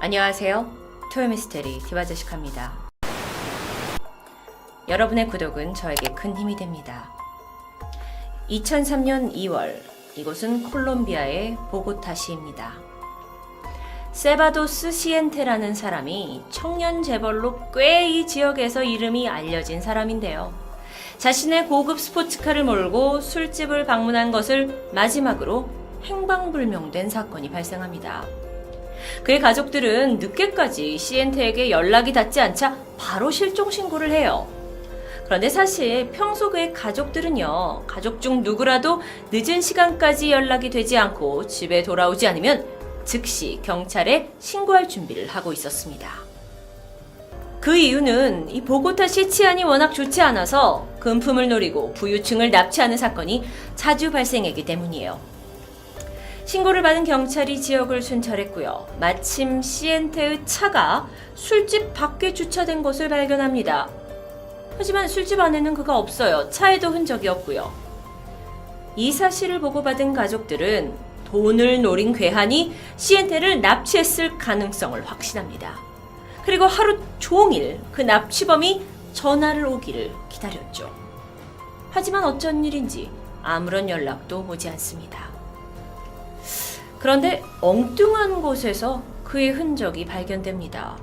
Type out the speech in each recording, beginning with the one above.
안녕하세요. 토요미스테리 디바제시카입니다. 여러분의 구독은 저에게 큰 힘이 됩니다. 2003년 2월, 이곳은 콜롬비아의 보고타시입니다. 세바도스 시엔테라는 사람이 청년 재벌로 꽤 이 지역에서 이름이 알려진 사람인데요. 자신의 고급 스포츠카를 몰고 술집을 방문한 것을 마지막으로 행방불명된 사건이 발생합니다. 그의 가족들은 늦게까지 시엔테에게 연락이 닿지 않자 바로 실종 신고를 해요. 그런데 사실 평소 그의 가족들은요, 가족 중 누구라도 늦은 시간까지 연락이 되지 않고 집에 돌아오지 않으면 즉시 경찰에 신고할 준비를 하고 있었습니다. 그 이유는 이 보고타시 치안이 워낙 좋지 않아서 금품을 노리고 부유층을 납치하는 사건이 자주 발생했기 때문이에요. 신고를 받은 경찰이 지역을 순찰했고요. 마침 시엔테의 차가 술집 밖에 주차된 것을 발견합니다. 하지만 술집 안에는 그가 없어요. 차에도 흔적이 없고요. 이 사실을 보고받은 가족들은 돈을 노린 괴한이 시엔테를 납치했을 가능성을 확신합니다. 그리고 하루 종일 그 납치범이 전화를 오기를 기다렸죠. 하지만 어쩐 일인지 아무런 연락도 오지 않습니다. 그런데 엉뚱한 곳에서 그의 흔적이 발견됩니다.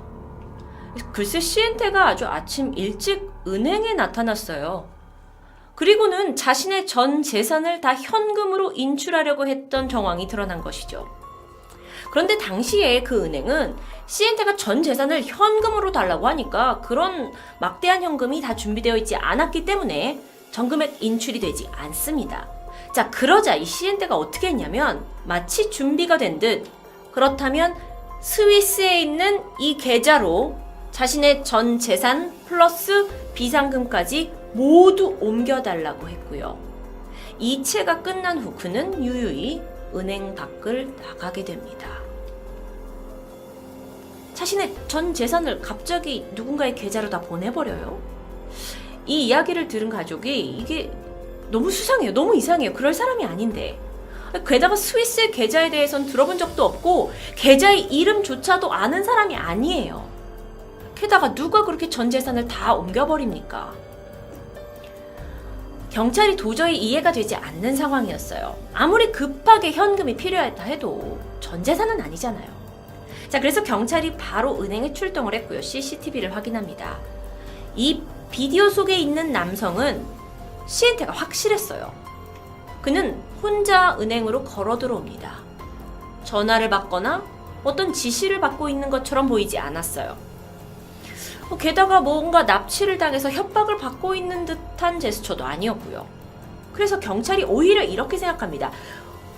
글쎄 시엔테가 아주 아침 일찍 은행에 나타났어요. 그리고는 자신의 전 재산을 다 현금으로 인출하려고 했던 정황이 드러난 것이죠. 그런데 당시에 그 은행은 시엔테가 전 재산을 현금으로 달라고 하니까 그런 막대한 현금이 다 준비되어 있지 않았기 때문에 전금액 인출이 되지 않습니다. 자, 그러자 이 시엔테가 어떻게 했냐면 마치 준비가 된 듯 그렇다면 스위스에 있는 이 계좌로 자신의 전 재산 플러스 비상금까지 모두 옮겨달라고 했고요. 이체가 끝난 후 그는 유유히 은행 밖을 나가게 됩니다. 자신의 전 재산을 갑자기 누군가의 계좌로 다 보내버려요. 이 이야기를 들은 가족이 이게 너무 수상해요. 너무 이상해요. 그럴 사람이 아닌데. 게다가 스위스의 계좌에 대해서는 들어본 적도 없고 계좌의 이름조차도 아는 사람이 아니에요. 게다가 누가 그렇게 전 재산을 다 옮겨버립니까? 경찰이 도저히 이해가 되지 않는 상황이었어요. 아무리 급하게 현금이 필요했다 해도 전 재산은 아니잖아요. 자, 그래서 경찰이 바로 은행에 출동을 했고요. CCTV를 확인합니다. 이 비디오 속에 있는 남성은 시엔테가 확실했어요. 그는 혼자 은행으로 걸어 들어옵니다. 전화를 받거나 어떤 지시를 받고 있는 것처럼 보이지 않았어요. 게다가 뭔가 납치를 당해서 협박을 받고 있는 듯한 제스처도 아니었고요. 그래서 경찰이 오히려 이렇게 생각합니다.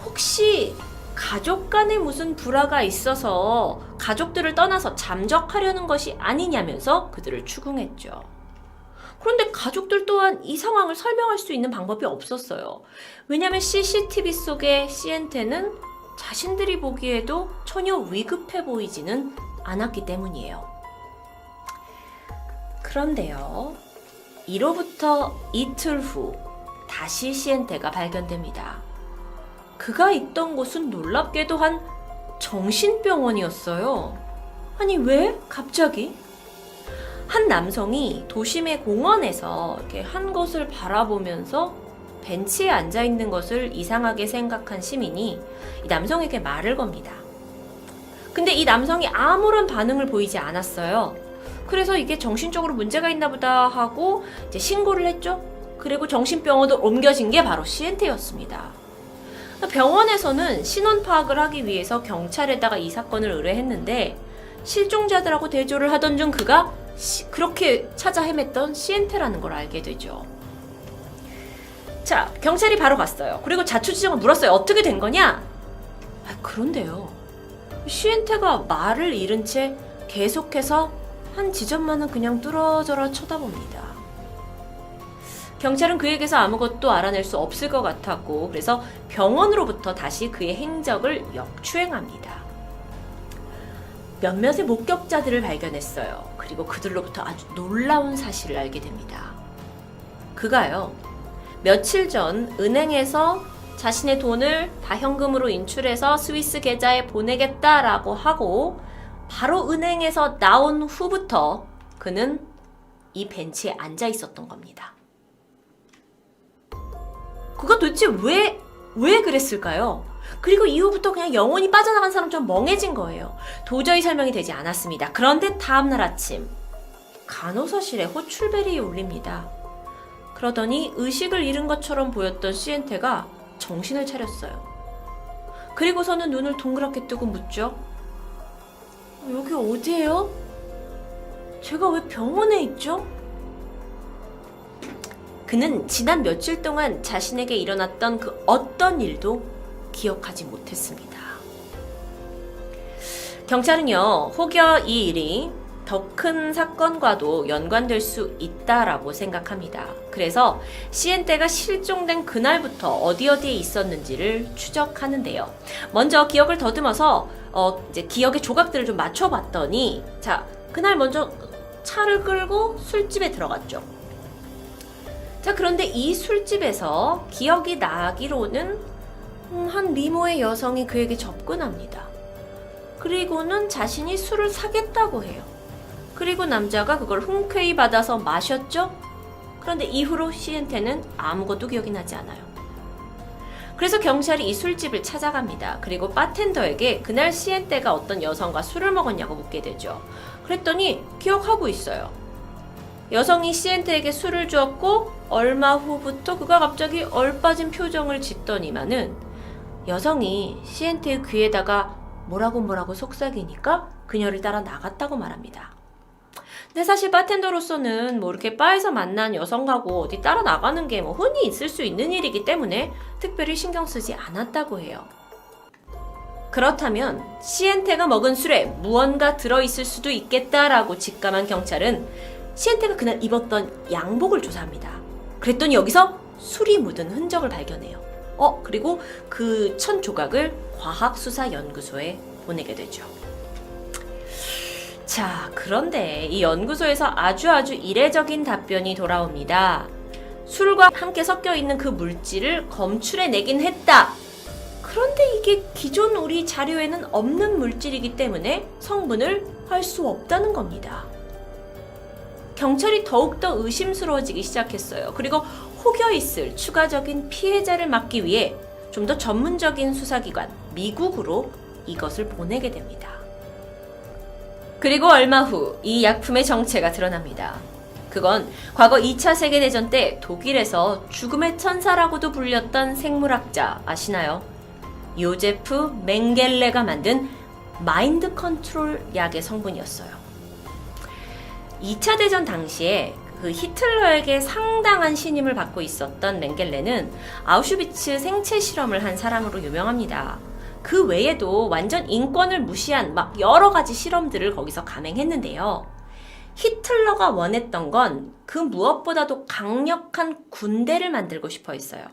혹시 가족 간에 무슨 불화가 있어서 가족들을 떠나서 잠적하려는 것이 아니냐면서 그들을 추궁했죠. 그런데 가족들 또한 이 상황을 설명할 수 있는 방법이 없었어요. 왜냐하면 CCTV 속의 시엔테는 자신들이 보기에도 전혀 위급해 보이지는 않았기 때문이에요. 그런데요, 이로부터 이틀 후 다시 시엔테가 발견됩니다. 그가 있던 곳은 놀랍게도 한 정신병원이었어요. 아니 왜? 갑자기? 한 남성이 도심의 공원에서 이렇게 한 곳을 바라보면서 벤치에 앉아 있는 것을 이상하게 생각한 시민이 이 남성에게 말을 겁니다. 근데 이 남성이 아무런 반응을 보이지 않았어요. 그래서 이게 정신적으로 문제가 있나 보다 하고 이제 신고를 했죠. 그리고 정신병원으로 옮겨진 게 바로 시엔테였습니다. 병원에서는 신원 파악을 하기 위해서 경찰에다가 이 사건을 의뢰했는데 실종자들하고 대조를 하던 중 그가 그렇게 찾아 헤맸던 시엔테라는 걸 알게 되죠. 자, 경찰이 바로 갔어요. 그리고 자초지종을 물었어요. 어떻게 된 거냐? 그런데요, 시엔테가 말을 잃은 채 계속해서 한 지점만은 그냥 뚫어져라 쳐다봅니다. 경찰은 그에게서 아무것도 알아낼 수 없을 것 같았고 그래서 병원으로부터 다시 그의 행적을 역추행합니다. 몇몇의 목격자들을 발견했어요. 그리고 그들로부터 아주 놀라운 사실을 알게 됩니다. 그가요, 며칠 전 은행에서 자신의 돈을 다 현금으로 인출해서 스위스 계좌에 보내겠다라고 하고 바로 은행에서 나온 후부터 그는 이 벤치에 앉아 있었던 겁니다. 그가 도대체 왜 그랬을까요? 그리고 이후부터 그냥 영혼이 빠져나간 사람처럼 멍해진 거예요. 도저히 설명이 되지 않았습니다. 그런데 다음날 아침 간호사실에 호출벨이 울립니다. 그러더니 의식을 잃은 것처럼 보였던 시엔테가 정신을 차렸어요. 그리고서는 눈을 동그랗게 뜨고 묻죠. 여기 어디예요? 제가 왜 병원에 있죠? 그는 지난 며칠 동안 자신에게 일어났던 그 어떤 일도 기억하지 못했습니다. 경찰은요, 혹여 이 일이 더 큰 사건과도 연관될 수 있다라고 생각합니다. 그래서 시엔테가 실종된 그날부터 어디에 있었는지를 추적하는데요. 먼저 기억을 더듬어서 이제 기억의 조각들을 좀 맞춰봤더니, 자, 그날 먼저 차를 끌고 술집에 들어갔죠. 자, 그런데 이 술집에서 기억이 나기로는 한 미모의 여성이 그에게 접근합니다. 그리고는 자신이 술을 사겠다고 해요. 그리고 남자가 그걸 흔쾌히 받아서 마셨죠? 그런데 이후로 시엔테는 아무것도 기억이 나지 않아요. 그래서 경찰이 이 술집을 찾아갑니다. 그리고 바텐더에게 그날 시엔테가 어떤 여성과 술을 먹었냐고 묻게 되죠. 그랬더니 기억하고 있어요. 여성이 시엔테에게 술을 주었고 얼마 후부터 그가 갑자기 얼빠진 표정을 짓더니만은 여성이 시엔테의 귀에다가 뭐라고 속삭이니까 그녀를 따라 나갔다고 말합니다. 근데 사실 바텐더로서는 뭐 이렇게 바에서 만난 여성하고 어디 따라 나가는 게 뭐 흔히 있을 수 있는 일이기 때문에 특별히 신경 쓰지 않았다고 해요. 그렇다면 시엔테가 먹은 술에 무언가 들어있을 수도 있겠다라고 직감한 경찰은 시엔테가 그날 입었던 양복을 조사합니다. 그랬더니 여기서 술이 묻은 흔적을 발견해요. 그리고 그 천 조각을 과학수사연구소에 보내게 되죠. 자, 그런데 이 연구소에서 아주 이례적인 답변이 돌아옵니다. 술과 함께 섞여 있는 그 물질을 검출해내긴 했다. 그런데 이게 기존 우리 자료에는 없는 물질이기 때문에 성분을 알 수 없다는 겁니다. 경찰이 더욱더 의심스러워지기 시작했어요. 그리고 혹여 있을 추가적인 피해자를 막기 위해 좀 더 전문적인 수사기관, 미국으로 이것을 보내게 됩니다. 그리고 얼마 후 이 약품의 정체가 드러납니다. 그건 과거 2차 세계대전 때 독일에서 죽음의 천사라고도 불렸던 생물학자 아시나요? 요제프 맹겔레가 만든 마인드 컨트롤 약의 성분이었어요. 2차 대전 당시에 그 히틀러에게 상당한 신임을 받고 있었던 맹겔레는 아우슈비츠 생체 실험을 한 사람으로 유명합니다. 그 외에도 완전 인권을 무시한 막 여러 가지 실험들을 거기서 감행했는데요. 히틀러가 원했던 건 그 무엇보다도 강력한 군대를 만들고 싶어 했어요.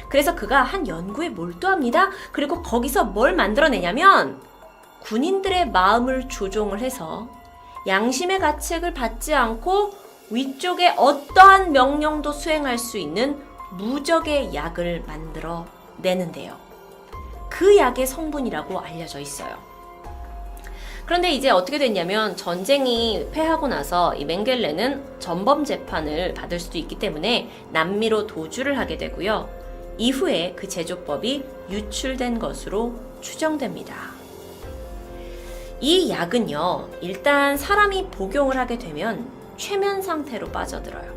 그래서 그가 한 연구에 몰두합니다. 그리고 거기서 뭘 만들어내냐면 군인들의 마음을 조종을 해서 양심의 가책을 받지 않고 위쪽에 어떠한 명령도 수행할 수 있는 무적의 약을 만들어 내는데요. 그 약의 성분이라고 알려져 있어요. 그런데 이제 어떻게 됐냐면 전쟁이 패하고 나서 이 맹겔레는 전범 재판을 받을 수도 있기 때문에 남미로 도주를 하게 되고요. 이후에 그 제조법이 유출된 것으로 추정됩니다. 이 약은요, 일단 사람이 복용을 하게 되면 최면 상태로 빠져들어요.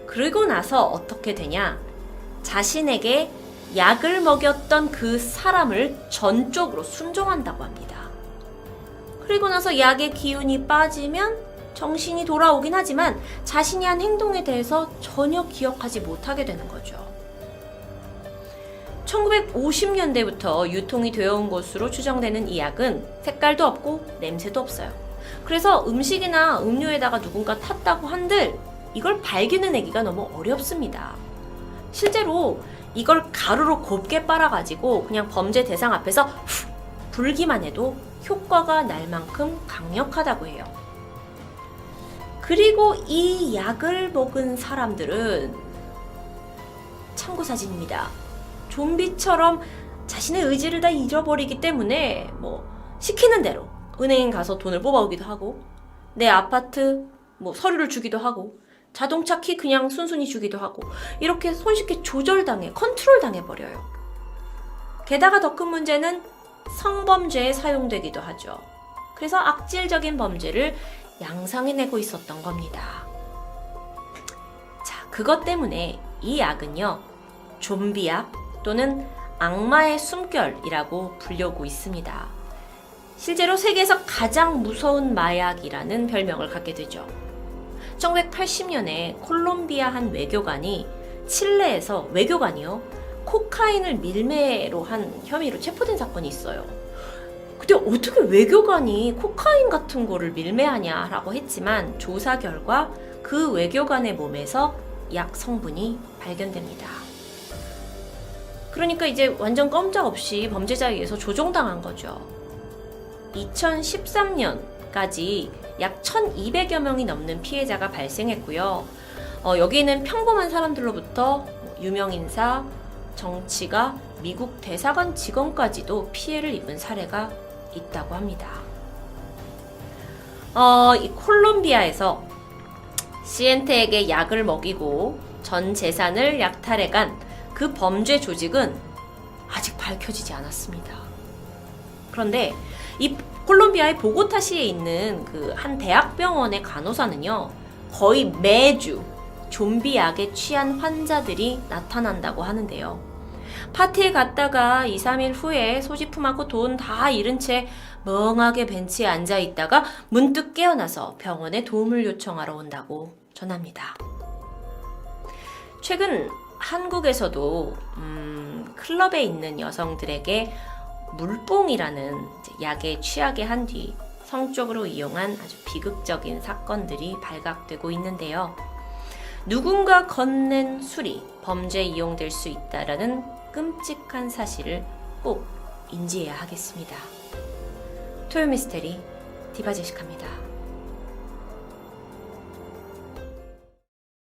그리고 나서 어떻게 되냐? 자신에게 약을 먹였던 그 사람을 전적으로 순종한다고 합니다. 그리고 나서 약의 기운이 빠지면 정신이 돌아오긴 하지만 자신이 한 행동에 대해서 전혀 기억하지 못하게 되는 거죠. 1950년대부터 유통이 되어 온 것으로 추정되는 이 약은 색깔도 없고 냄새도 없어요. 그래서 음식이나 음료에다가 누군가 탔다고 한들 이걸 발견해내기가 너무 어렵습니다. 실제로 이걸 가루로 곱게 빨아가지고 그냥 범죄 대상 앞에서 훅 불기만 해도 효과가 날 만큼 강력하다고 해요. 그리고 이 약을 먹은 사람들은 참고 사진입니다. 좀비처럼 자신의 의지를 다 잃어버리기 때문에 뭐 시키는 대로 은행 가서 돈을 뽑아오기도 하고, 내 아파트 뭐 서류를 주기도 하고, 자동차 키 그냥 순순히 주기도 하고, 이렇게 손쉽게 조절당해, 컨트롤당해버려요. 게다가 더 큰 문제는 성범죄에 사용되기도 하죠. 그래서 악질적인 범죄를 양상해내고 있었던 겁니다. 자, 그것 때문에 이 약은요, 좀비약 또는 악마의 숨결이라고 불리고 있습니다. 실제로 세계에서 가장 무서운 마약이라는 별명을 갖게 되죠. 1980년에 콜롬비아 한 외교관이 칠레에서 외교관이요, 코카인을 밀매로 한 혐의로 체포된 사건이 있어요. 근데 어떻게 외교관이 코카인 같은 거를 밀매하냐라고 했지만 조사 결과 그 외교관의 몸에서 약 성분이 발견됩니다. 그러니까 이제 완전 꼼짝없이 범죄자에 의해서 조종당한 거죠. 2013년까지 약 1200여 명이 넘는 피해자가 발생했고요. 여기는 평범한 사람들로부터 유명인사, 정치가, 미국 대사관 직원까지도 피해를 입은 사례가 있다고 합니다. 이 콜롬비아에서 시엔테에게 약을 먹이고 전 재산을 약탈해간 그 범죄 조직은 아직 밝혀지지 않았습니다. 그런데 이 콜롬비아의 보고타시에 있는 그 한 대학병원의 간호사는요, 거의 매주 좀비 약에 취한 환자들이 나타난다고 하는데요. 파티에 갔다가 2, 3일 후에 소지품하고 돈 다 잃은 채 멍하게 벤치에 앉아 있다가 문득 깨어나서 병원에 도움을 요청하러 온다고 전합니다. 최근 한국에서도 클럽에 있는 여성들에게 물뽕이라는 약에 취하게 한 뒤 성적으로 이용한 아주 비극적인 사건들이 발각되고 있는데요. 누군가 건넨 술이 범죄에 이용될 수 있다라는 끔찍한 사실을 꼭 인지해야 하겠습니다. 토요미스테리 디바제시카입니다.